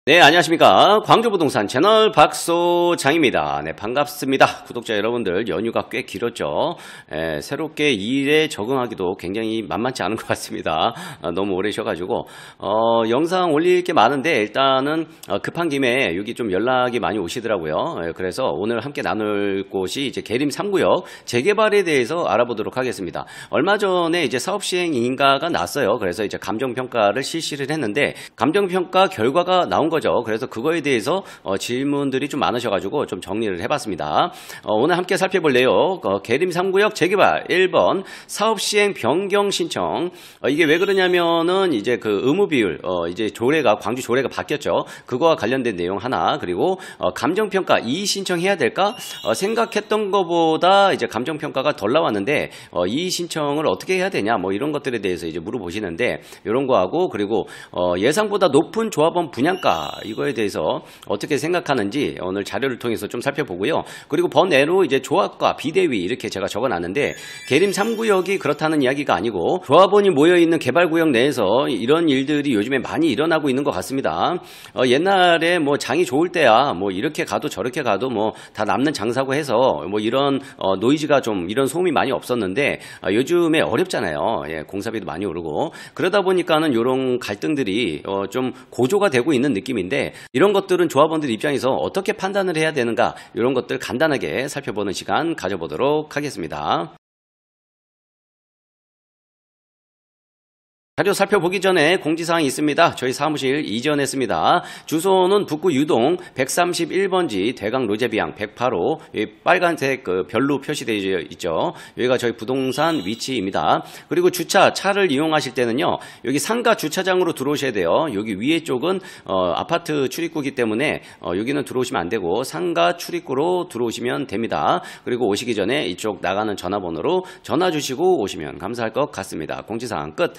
네, 안녕하십니까. 광주부동산 채널 박소장입니다. 네, 반갑습니다. 구독자 여러분들, 연휴가 꽤 길었죠. 새롭게 일에 적응하기도 굉장히 만만치 않은 것 같습니다. 너무 오래 쉬어가지고 영상 올릴 게 많은데 일단은 급한 김에 여기 좀 연락이 많이 오시더라고요. 그래서 오늘 함께 나눌 곳이 이제 계림 3구역 재개발에 대해서 알아보도록 하겠습니다. 얼마 전에 이제 사업시행 인가가 났어요. 그래서 이제 감정평가를 실시를 했는데 감정평가 결과가 나온 거죠. 그래서 그거에 대해서 질문들이 좀 많으셔가지고 좀 정리를 해봤습니다. 오늘 함께 살펴볼래요. 계림 3구역 재개발 1번 사업시행 변경 신청. 이게 왜 그러냐면은 이제 그 의무 비율 이제 조례가 광주 조례가 바뀌었죠. 그거와 관련된 내용 하나, 그리고 감정평가 이의 신청해야 될까? 생각했던 것보다 이제 감정평가가 덜 나왔는데 이의 신청을 어떻게 해야 되냐, 뭐 이런 것들에 대해서 이제 물어보시는데 이런 거하고, 그리고 예상보다 높은 조합원 분양가 이거에 대해서 어떻게 생각하는지 오늘 자료를 통해서 좀 살펴보고요. 그리고 번외로 이제 조합과 비대위 이렇게 제가 적어놨는데 계림 3구역이 그렇다는 이야기가 아니고 조합원이 모여있는 개발구역 내에서 이런 일들이 요즘에 많이 일어나고 있는 것 같습니다. 옛날에 뭐 장이 좋을 때야 뭐 이렇게 가도 저렇게 가도 뭐 다 남는 장사고 해서 뭐 이런 노이즈가 좀 이런 소음이 많이 없었는데 요즘에 어렵잖아요. 공사비도 많이 오르고 그러다 보니까는 이런 갈등들이 좀 고조가 되고 있는 느낌인데, 이런 것들은 조합원들 입장에서 어떻게 판단을 해야 되는가, 이런 것들 간단하게 살펴보는 시간 가져보도록 하겠습니다. 자료 살펴보기 전에 공지사항이 있습니다. 저희 사무실 이전했습니다. 주소는 북구 유동 131번지 대강 로제비앙 108호, 빨간색 그 별로 표시되어 있죠. 여기가 저희 부동산 위치입니다. 그리고 차를 이용하실 때는요, 여기 상가 주차장으로 들어오셔야 돼요. 여기 위에 쪽은 아파트 출입구이기 때문에 여기는 들어오시면 안 되고 상가 출입구로 들어오시면 됩니다. 그리고 오시기 전에 이쪽 나가는 전화번호로 전화 주시고 오시면 감사할 것 같습니다. 공지사항 끝.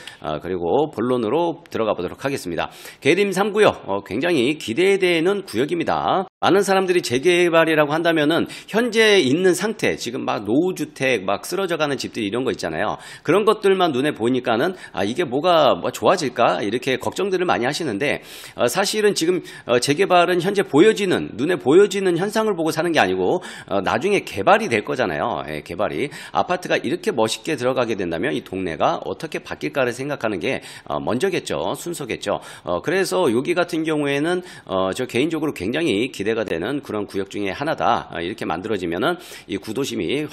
그리고 본론으로 들어가 보도록 하겠습니다. 계림 3구역 굉장히 기대되는 구역입니다. 많은 사람들이 재개발이라고 한다면은 현재 있는 상태, 지금 막 노후주택 막 쓰러져가는 집들 이런 거 있잖아요. 그런 것들만 눈에 보니까는 이게 뭐가 좋아질까 이렇게 걱정들을 많이 하시는데, 사실은 지금 재개발은 현재 보여지는, 눈에 보여지는 현상을 보고 사는 게 아니고 나중에 개발이 될 거잖아요. 개발이 아파트가 이렇게 멋있게 들어가게 된다면 이 동네가 어떻게 바뀔까를 생각하는 게 먼저겠죠. 순서겠죠. 그래서 여기 같은 경우에는 저 개인적으로 굉장히 기대가 되는 그런 구역 중에 하나다. 이렇게 만들어지면은 이 구도심이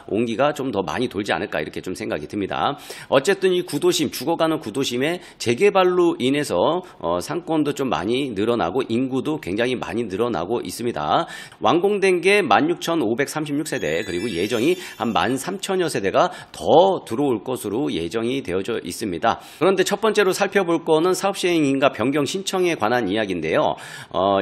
온기가 좀 더 많이 돌지 않을까 이렇게 좀 생각이 듭니다. 어쨌든 이 구도심, 죽어가는 구도심의 재개발로 인해서 상권도 좀 많이 늘어나고 인구도 굉장히 많이 늘어나고 있습니다. 완공된 게 16,536세대, 그리고 예정이 한 13,000여 세대가 더 들어올 것으로 예정이 되어져 있습니다. 그런데 첫 번째로 살펴볼 거는 사업시행인가 변경 신청에 관한 이야기인데요.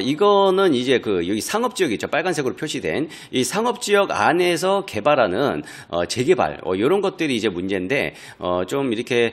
이거는 이제 여기 상업지역 있죠. 빨간색으로 표시된 이 상업지역 안에서 개발하는 재개발, 이런 것들이 이제 문제인데, 좀 이렇게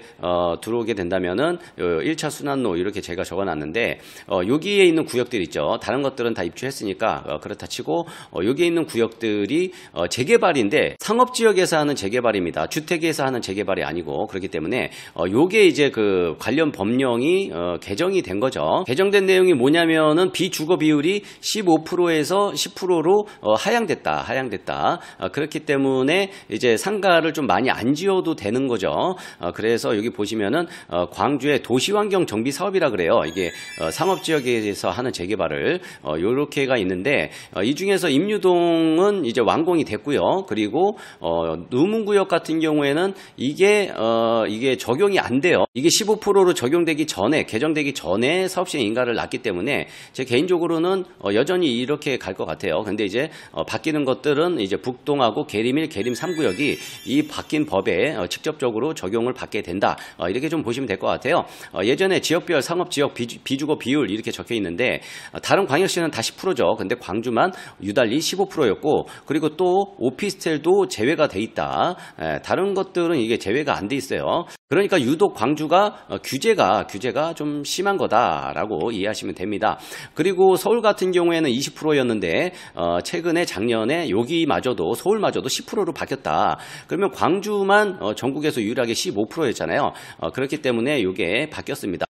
들어오게 된다면은 1차 순환로 이렇게 제가 적어놨는데, 여기에 있는 구역들 있죠. 다른 것들은 다 입주했으니까 그렇다 치고 여기에 있는 구역들이 재개발인데 상업지역에서 하는 재개발입니다. 주택에서 하는 재개발이 아니고, 그렇기 때문에 요게 이제 그 관련 법령이 개정이 된 거죠. 개정된 내용이 뭐냐면은 비주거 비율이 15%에서 10%로 하향됐다. 그렇기 때문에 이제 상가를 좀 많이 안 지어도 되는 거죠. 그래서 여기 보시면은 광주의 도시환경 정비 사업이라 그래요. 이게 상업지역에서 하는 재개발을 요렇게가 있는데, 이 중에서 임유동은 이제 완공이 됐고요. 그리고 누문구역 같은 경우에는 이게 적용이 안 돼요. 이게 15%로 적용되기 전에, 개정되기 전에 사업시행 인가를 놨기 때문에 제 개인적으로는 여전히 이렇게 갈 것 같아요. 근데 이제 바뀌는 것들은 이제 북동하고 계림 1, 계림 3구역이 이 바뀐 법에 직접적으로 적용을 받게 된다. 이렇게 좀 보시면 될 것 같아요. 예전에 지역별 상업지역 비주거 비율 이렇게 적혀 있는데, 다른 광역시는 다 10%죠. 근데 광주만 유달리 15%였고, 그리고 또 오피스텔도 제외가 돼 있다. 다른 것들은 이게 제외가 안 돼 있어요. 그러니까 유독 광주가 규제가 좀 심한 거다라고 이해하시면 됩니다. 그리고 서울 같은 경우에는 20%였는데 최근에 작년에 여기마저도, 서울마저도 10%로 바뀌었다. 그러면 광주만 전국에서 유일하게 15%였잖아요. 그렇기 때문에 이게 바뀌었습니다.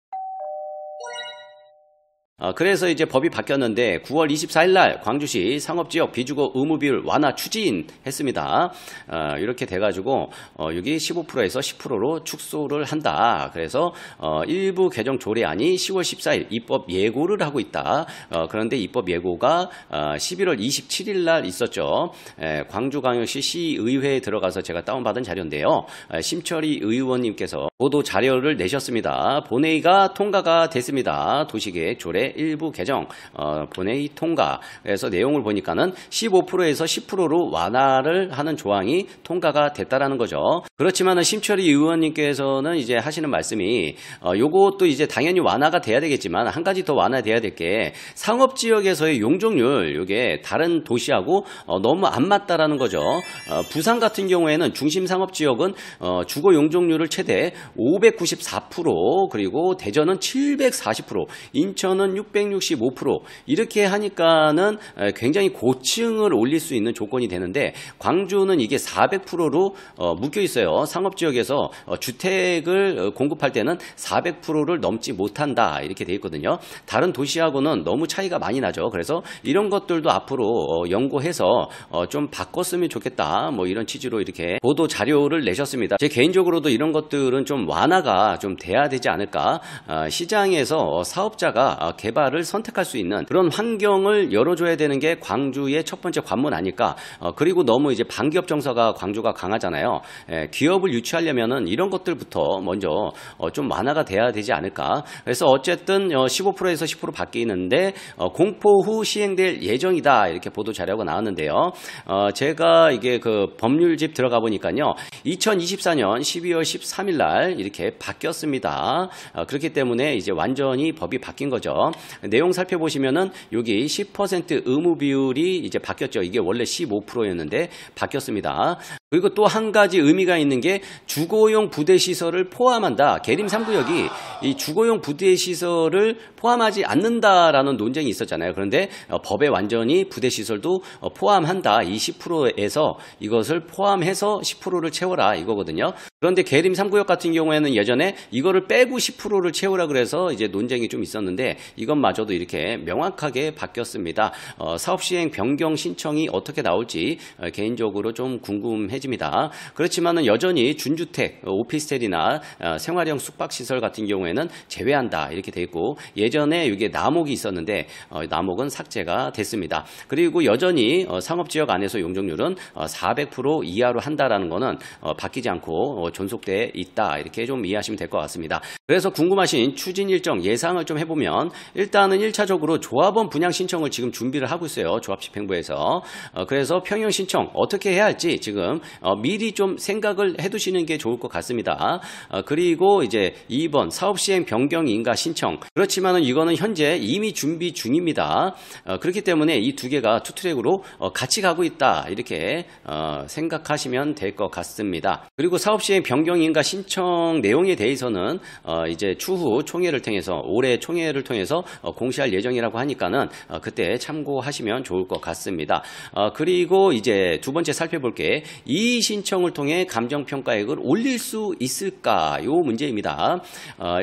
그래서 이제 법이 바뀌었는데 9월 24일 날 광주시 상업지역 비주거 의무비율 완화 추진했습니다. 이렇게 돼가지고 여기 15%에서 10%로 축소를 한다. 그래서 일부 개정 조례안이 10월 14일 입법 예고를 하고 있다. 그런데 입법 예고가 11월 27일 날 있었죠. 광주광역시 시의회에 들어가서 제가 다운받은 자료인데요. 심철희 의원님께서 보도 자료를 내셨습니다. 본회의가 통과가 됐습니다. 도시계획 조례 일부 개정 본회의 통과. 그래서 내용을 보니까는 15%에서 10%로 완화를 하는 조항이 통과가 됐다라는 거죠. 그렇지만은 심철희 의원님께서는 이제 하시는 말씀이 요것도 이제 당연히 완화가 돼야 되겠지만 한 가지 더 완화돼야 될 게 상업지역에서의 용적률 요게 다른 도시하고 너무 안 맞다라는 거죠. 부산 같은 경우에는 중심 상업지역은 주거 용적률을 최대 594% 그리고 대전은 740% 인천은 665% 이렇게 하니까는 굉장히 고층을 올릴 수 있는 조건이 되는데 광주는 이게 400%로 묶여 있어요. 상업지역에서 주택을 공급할 때는 400%를 넘지 못한다 이렇게 돼 있거든요. 다른 도시하고는 너무 차이가 많이 나죠. 그래서 이런 것들도 앞으로 연구해서 좀 바꿨으면 좋겠다 뭐 이런 취지로 이렇게 보도 자료를 내셨습니다. 제 개인적으로도 이런 것들은 좀 완화가 좀 돼야 되지 않을까. 시장에서 사업자가 개발을 선택할 수 있는 그런 환경을 열어줘야 되는 게 광주의 첫 번째 관문 아닐까. 그리고 너무 이제 반기업 정서가 광주가 강하잖아요. 기업을 유치하려면은 이런 것들부터 먼저 좀 완화가 돼야 되지 않을까. 그래서 어쨌든 15%에서 10% 바뀌는데 공포 후 시행될 예정이다 이렇게 보도 자료가 나왔는데요. 제가 이게 그 법률집 들어가 보니까요. 2024년 12월 13일 날 이렇게 바뀌었습니다. 그렇기 때문에 이제 완전히 법이 바뀐 거죠. 내용 살펴보시면은 여기 10% 의무 비율이 이제 바뀌었죠. 이게 원래 15%였는데 바뀌었습니다. 그리고 또 한 가지 의미가 있는 게 주거용 부대시설을 포함한다. 계림 3구역이 이 주거용 부대시설을 포함하지 않는다라는 논쟁이 있었잖아요. 그런데 법에 완전히 부대시설도 포함한다. 이 10%에서 이것을 포함해서 10%를 채워라 이거거든요. 그런데 계림 3구역 같은 경우에는 예전에 이거를 빼고 10%를 채우라 그래서 이제 논쟁이 좀 있었는데 이것마저도 이렇게 명확하게 바뀌었습니다. 사업시행 변경 신청이 어떻게 나올지 개인적으로 좀 궁금해집니다. 그렇지만은 여전히 준주택, 오피스텔이나 생활형 숙박시설 같은 경우에는 제외한다 이렇게 돼 있고 예전에 이게 남목이 있었는데 남목은 삭제가 됐습니다. 그리고 여전히 상업지역 안에서 용적률은 400% 이하로 한다라는 거는 바뀌지 않고 존속돼 있다 이렇게 좀 이해하시면 될 것 같습니다. 그래서 궁금하신 추진 일정 예상을 좀 해보면 일단은 1차적으로 조합원 분양 신청을 지금 준비를 하고 있어요. 조합집행부에서. 그래서 평형 신청 어떻게 해야 할지 지금 미리 좀 생각을 해두시는 게 좋을 것 같습니다. 그리고 이제 2번 사업시행 변경 인가 신청. 그렇지만은 이거는 현재 이미 준비 중입니다. 그렇기 때문에 이 두 개가 투트랙으로 같이 가고 있다 이렇게 생각하시면 될 것 같습니다. 그리고 사업시행 변경 인가 신청 내용에 대해서는 이제 추후 총회를 통해서 올해 총회를 통해서 공시할 예정이라고 하니까는 그때 참고하시면 좋을 것 같습니다. 그리고 이제 두 번째 살펴볼 게 이 신청을 통해 감정평가액을 올릴 수 있을까 요 문제입니다.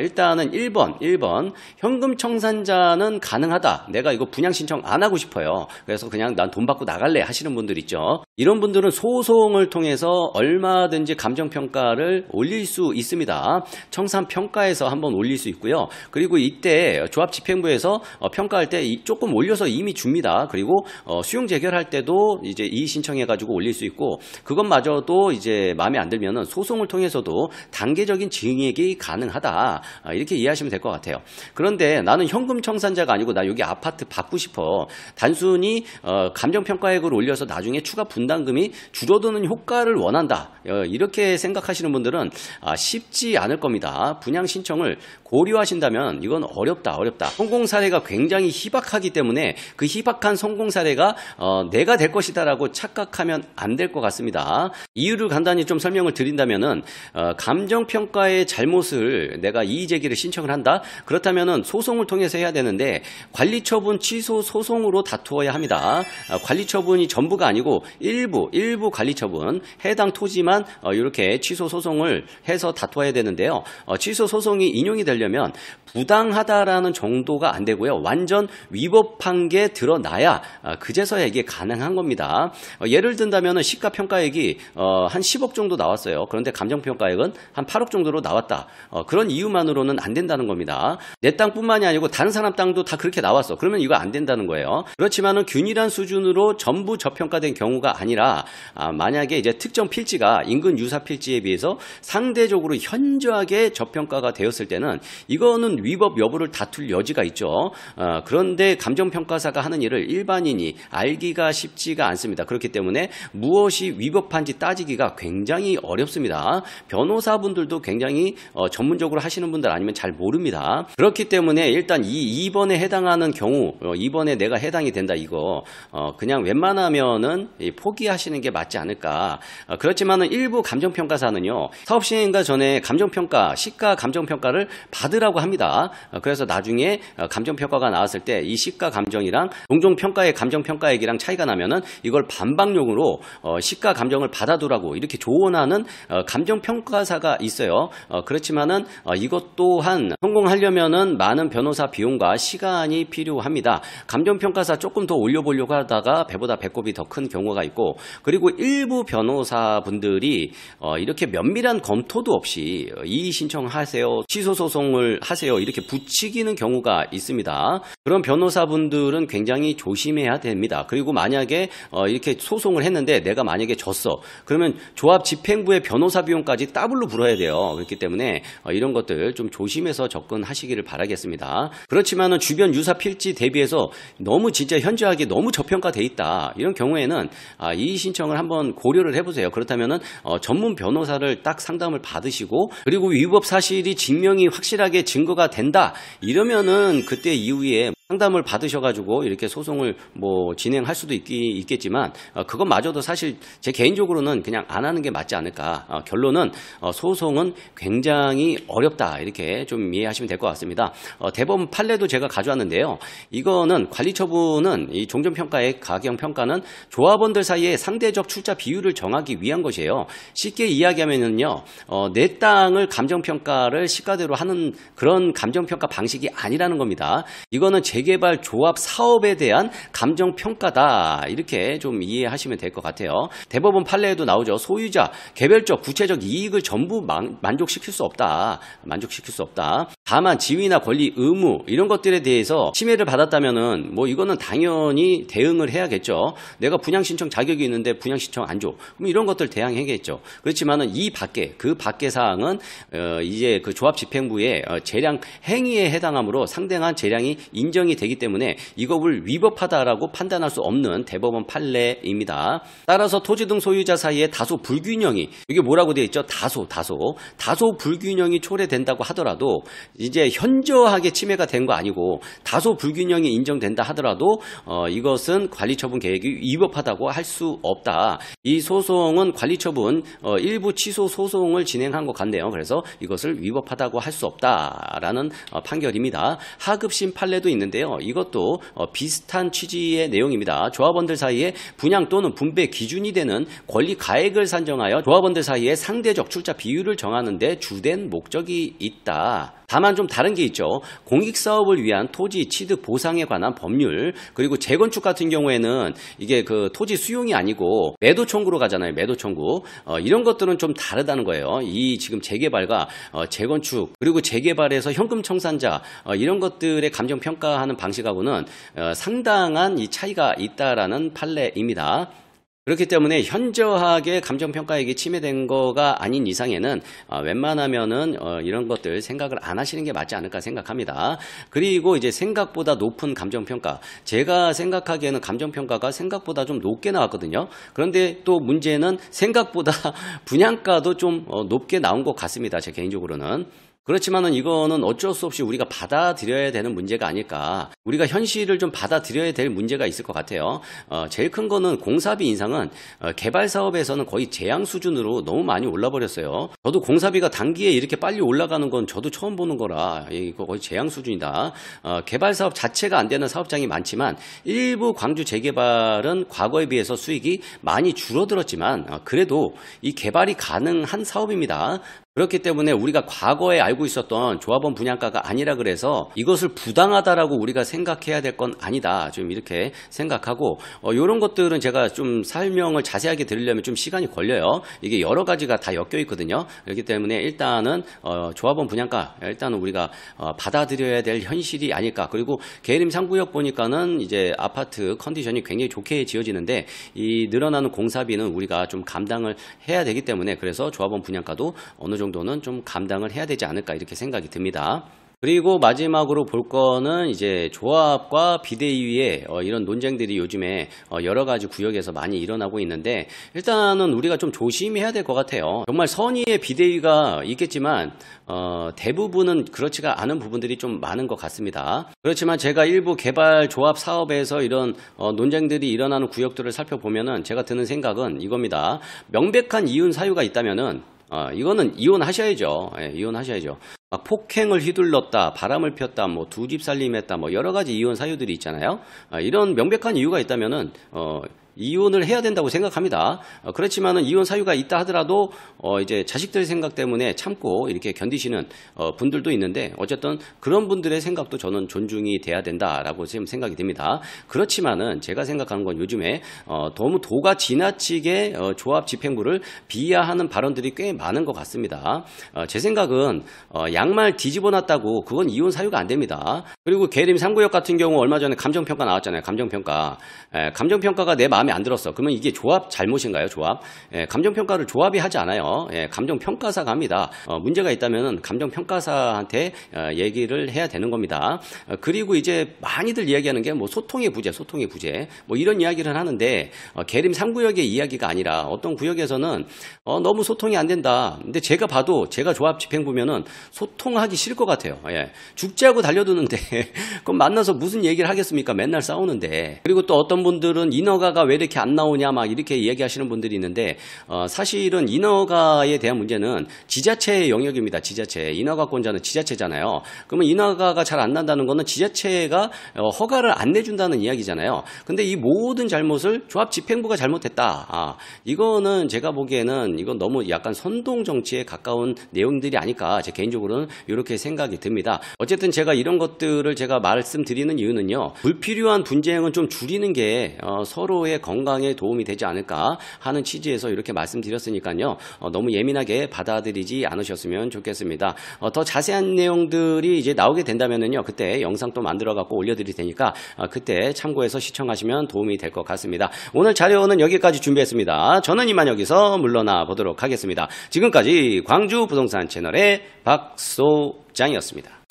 일단은 1번 현금 청산자는 가능하다. 내가 이거 분양 신청 안 하고 싶어요. 그래서 그냥 난 돈 받고 나갈래 하시는 분들 있죠. 이런 분들은 소송을 통해서 얼마든지 감정평가를 올릴 수 있습니다. 청산평가에서 한번 올릴 수 있고요. 그리고 이때 조합집행부에서 평가할 때 조금 올려서 이미 줍니다. 그리고 수용 재결할 때도 이제 이의 신청해가지고 올릴 수 있고 그것마저도 이제 마음에 안 들면은 소송을 통해서도 단계적인 증액이 가능하다. 이렇게 이해하시면 될 것 같아요. 그런데 나는 현금 청산자가 아니고 나 여기 아파트 받고 싶어. 단순히 감정평가액을 올려서 나중에 추가 분담금이 줄어드는 효과를 원한다. 이렇게 생각하시는 분들은 쉽지 않을 겁니다. 분양 신청을 고려하신다면 이건 어렵다. 성공 사례가 굉장히 희박하기 때문에 그 희박한 성공 사례가 내가 될 것이다 라고 착각하면 안 될 것 같습니다. 겁니다. 이유를 간단히 좀 설명을 드린다면은 감정평가의 잘못을 내가 이의제기를 신청을 한다. 그렇다면은 소송을 통해서 해야 되는데 관리처분 취소 소송으로 다투어야 합니다. 관리처분이 전부가 아니고 일부 관리처분 해당 토지만 이렇게 취소 소송을 해서 다투어야 되는데요. 취소 소송이 인용이 되려면 부당하다라는 정도가 안 되고요. 완전 위법한 게 드러나야 그제서야 이게 가능한 겁니다. 예를 든다면 시가평가액이 한 10억 정도 나왔어요. 그런데 감정평가액은 한 8억 정도로 나왔다. 그런 이유만으로는 안 된다는 겁니다. 내 땅뿐만이 아니고 다른 사람 땅도 다 그렇게 나왔어. 그러면 이거 안 된다는 거예요. 그렇지만은 균일한 수준으로 전부 저평가된 경우가 아니라 만약에 이제 특정 필지가 인근 유사 필지에 비해서 상대적으로 현저하게 저평가가 되었을 때는 이거는 위법 여부를 다툴 여지가 있죠. 그런데 감정평가사가 하는 일을 일반인이 알기가 쉽지가 않습니다. 그렇기 때문에 무엇이 위법한지 따지기가 굉장히 어렵습니다. 변호사분들도 굉장히 전문적으로 하시는 분들 아니면 잘 모릅니다. 그렇기 때문에 일단 이 2번에 해당하는 경우 2번에 내가 해당이 된다 이거 그냥 웬만하면은 포기하시는 게 맞지 않을까. 그렇지만은 일부 감정평가사는요 사업시행과 전에 감정평가 시가 감정평가를 받으라고 합니다. 그래서 나중에 감정평가가 나왔을 때 이 시가 감정이랑 동종평가의 감정평가액이랑 차이가 나면은 이걸 반박용으로 시가 감정을 받아두라고 이렇게 조언하는 감정평가사가 있어요. 그렇지만은 이것 또한 성공하려면은 많은 변호사 비용과 시간이 필요합니다. 감정평가사 조금 더 올려보려고 하다가 배보다 배꼽이 더 큰 경우가 있고 그리고 일부 변호사분들이 이렇게 면밀한 검토도 없이 이의 신청하세요, 취소 소송을 하세요 이렇게 부추기는 경우가 있습니다. 그런 변호사분들은 굉장히 조심해야 됩니다. 그리고 만약에 이렇게 소송을 했는데 내가 만약에 졌어. 그러면 조합집행부의 변호사 비용까지 더블로 불어야 돼요. 그렇기 때문에 이런 것들 좀 조심해서 접근하시기를 바라겠습니다. 그렇지만은 주변 유사 필지 대비해서 너무 진짜 현저하게 너무 저평가돼 있다. 이런 경우에는 이의 신청을 한번 고려를 해보세요. 그렇다면은 전문 변호사를 딱 상담을 받으시고 그리고 위법 사실이 증명이 확실하게 증거가 된다. 이러면은 그때 이후에 상담을 받으셔가지고 이렇게 소송을 뭐 진행할 수도 있겠지만 그것마저도 사실 제 개인적으로는 그냥 안 하는 게 맞지 않을까. 결론은 소송은 굉장히 어렵다 이렇게 좀 이해하시면 될 것 같습니다. 대법원 판례도 제가 가져왔는데요. 이거는 관리처분은 이 종전평가의 가경평가는 조합원들 사이에 상대적 출자 비율을 정하기 위한 것이에요. 쉽게 이야기하면요, 내 땅을 감정평가를 시가대로 하는 그런 감정평가 방식이 아니라는 겁니다. 이거는 재개발 조합 사업에 대한 감정평가다 이렇게 좀 이해하시면 될 것 같아요. 대법원 판례에도 나오죠. 소유자, 개별적, 구체적 이익을 전부 만족시킬 수 없다. 다만 지위나 권리, 의무 이런 것들에 대해서 침해를 받았다면은 뭐 이거는 당연히 대응을 해야겠죠. 내가 분양신청 자격이 있는데 분양신청 안 줘. 그럼 이런 것들 대항해야겠죠. 그렇지만은 이 밖에 그 밖의 사항은 이제 그 조합집행부의 재량 행위에 해당하므로 상당한 재량이 인정이 되기 때문에 이것을 위법하다라고 판단할 수 없는 대법원 판례입니다. 따라서 토지 등 소유자 사이에 다소 불균형이 이게 뭐라고 되어 있죠? 다소 불균형이 초래된다고 하더라도 이제 현저하게 침해가 된 거 아니고 다소 불균형이 인정된다 하더라도 이것은 관리처분 계획이 위법하다고 할 수 없다. 이 소송은 관리처분 일부 취소 소송을 진행한 것 같네요. 그래서 이것을 위법하다고 할 수 없다라는 판결입니다. 하급심 판례도 있는데요. 이것도 비슷한 취지의 내용입니다. 조합원들 사이에 분양 또는 분배 기준이 되는 권리 가액을 산정하여 조합원들 사이에 상대적 출자 비율을 정하는 데 주된 목적이 있다. 다만 좀 다른 게 있죠. 공익사업을 위한 토지 취득 보상에 관한 법률, 그리고 재건축 같은 경우에는 이게 그 토지 수용이 아니고 매도 청구로 가잖아요. 매도 청구. 이런 것들은 좀 다르다는 거예요. 이 지금 재개발과 재건축, 그리고 재개발에서 현금 청산자 이런 것들의 감정평가하는 방식하고는 상당한 이 차이가 있다라는 판례입니다. 그렇기 때문에 현저하게 감정평가액이 침해된 거가 아닌 이상에는 웬만하면은 이런 것들 생각을 안 하시는 게 맞지 않을까 생각합니다. 그리고 이제 생각보다 높은 감정평가, 제가 생각하기에는 감정평가가 생각보다 좀 높게 나왔거든요. 그런데 또 문제는 생각보다 분양가도 좀 높게 나온 것 같습니다. 제 개인적으로는. 그렇지만은 이거는 어쩔 수 없이 우리가 받아들여야 되는 문제가 아닐까. 우리가 현실을 좀 받아들여야 될 문제가 있을 것 같아요. 제일 큰 거는 공사비 인상은 개발 사업에서는 거의 재앙 수준으로 너무 많이 올라버렸어요. 저도 공사비가 단기에 이렇게 빨리 올라가는 건 저도 처음 보는 거라 이거 거의 재앙 수준이다. 개발 사업 자체가 안 되는 사업장이 많지만 일부 광주 재개발은 과거에 비해서 수익이 많이 줄어들었지만 그래도 이 개발이 가능한 사업입니다. 그렇기 때문에 우리가 과거에 알고 있었던 조합원 분양가가 아니라 그래서 이것을 부당하다라고 우리가 생각해야 될 건 아니다. 좀 이렇게 생각하고 이런 것들은 제가 좀 설명을 자세하게 드리려면 좀 시간이 걸려요. 이게 여러 가지가 다 엮여 있거든요. 그렇기 때문에 일단은 조합원 분양가 일단은 우리가 받아들여야 될 현실이 아닐까. 그리고 계림 3구역 보니까는 이제 아파트 컨디션이 굉장히 좋게 지어지는데 이 늘어나는 공사비는 우리가 좀 감당을 해야 되기 때문에 그래서 조합원 분양가도 어느 정도는 좀 감당을 해야 되지 않을까 이렇게 생각이 듭니다. 그리고 마지막으로 볼 거는 이제 조합과 비대위의 이런 논쟁들이 요즘에 여러 가지 구역에서 많이 일어나고 있는데 일단은 우리가 좀 조심해야 될 것 같아요. 정말 선의의 비대위가 있겠지만 대부분은 그렇지가 않은 부분들이 좀 많은 것 같습니다. 그렇지만 제가 일부 개발 조합 사업에서 이런 논쟁들이 일어나는 구역들을 살펴보면은 제가 드는 생각은 이겁니다. 명백한 이혼 사유가 있다면은 이거는 이혼하셔야죠. 예, 이혼하셔야죠. 막 폭행을 휘둘렀다, 바람을 폈다, 뭐 두 집 살림했다, 뭐 여러 가지 이혼 사유들이 있잖아요. 이런 명백한 이유가 있다면은 이혼을 해야 된다고 생각합니다. 그렇지만은 이혼 사유가 있다 하더라도 이제 자식들 생각 때문에 참고 이렇게 견디시는 분들도 있는데 어쨌든 그런 분들의 생각도 저는 존중이 돼야 된다라고 지금 생각이 듭니다. 그렇지만은 제가 생각하는 건 요즘에 너무 도가 지나치게 조합 집행부를 비하하는 발언들이 꽤 많은 것 같습니다. 제 생각은 양말 뒤집어 놨다고 그건 이혼 사유가 안 됩니다. 그리고 계림 3구역 같은 경우 얼마 전에 감정평가 나왔잖아요. 감정평가. 감정평가가 내 마음에 안 들었어. 그러면 이게 조합 잘못인가요? 조합? 감정평가를 조합이 하지 않아요. 감정평가사가 합니다. 문제가 있다면 감정평가사한테 얘기를 해야 되는 겁니다. 그리고 이제 많이들 이야기하는 게 뭐 소통의 부재 뭐 이런 이야기를 하는데 계림 3구역의 이야기가 아니라 어떤 구역에서는 너무 소통이 안 된다. 근데 제가 봐도 제가 조합 집행부면은 소통하기 싫을 것 같아요. 죽자고 달려드는데 그럼 만나서 무슨 얘기를 하겠습니까? 맨날 싸우는데. 그리고 또 어떤 분들은 인허가가 왜 이렇게 안 나오냐 막 이렇게 얘기하시는 분들이 있는데 사실은 인허가에 대한 문제는 지자체의 영역입니다. 지자체. 인허가권자는 지자체잖아요. 그러면 인허가가 잘 안 난다는 거는 지자체가 허가를 안 내준다는 이야기잖아요. 근데 이 모든 잘못을 조합 집행부가 잘못했다. 이거는 제가 보기에는 이건 너무 약간 선동 정치에 가까운 내용들이 아닐까 제 개인적으로는 이렇게 생각이 듭니다. 어쨌든 제가 이런 것들을 제가 말씀드리는 이유는요. 불필요한 분쟁은 좀 줄이는 게 서로의 건강에 도움이 되지 않을까 하는 취지에서 이렇게 말씀드렸으니까요. 너무 예민하게 받아들이지 않으셨으면 좋겠습니다. 더 자세한 내용들이 이제 나오게 된다면은요. 그때 영상 또 만들어 갖고 올려드릴 테니까 그때 참고해서 시청하시면 도움이 될 것 같습니다. 오늘 자료는 여기까지 준비했습니다. 저는 이만 여기서 물러나 보도록 하겠습니다. 지금까지 광주 부동산 채널의 박소장이었습니다.